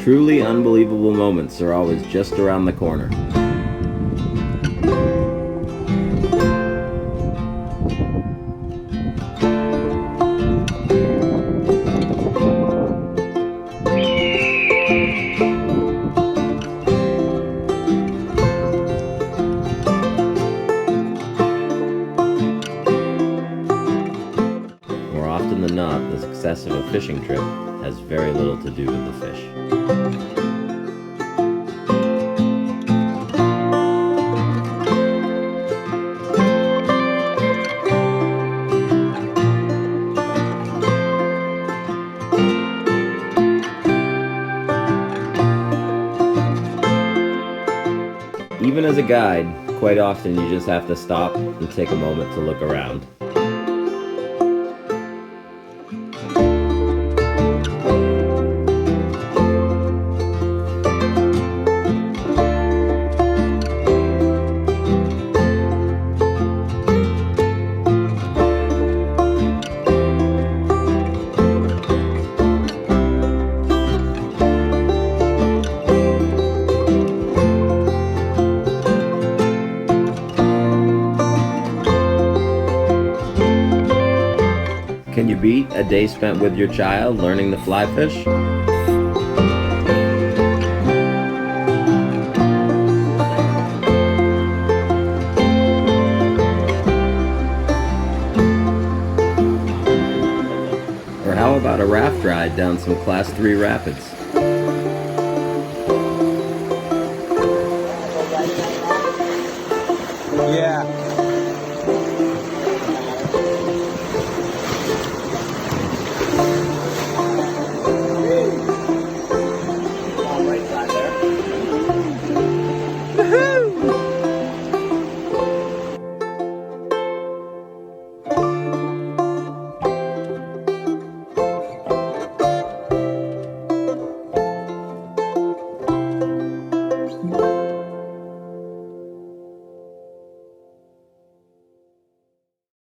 Truly unbelievable moments are always just around the corner. More often than not, the success of a fishing trip has very little to do with the fish. Even as a guide, quite often you just have to stop and take a moment to look around. Can you beat a day spent with your child learning to fly fish? Or how about a raft ride down some Class 3 rapids? Yeah.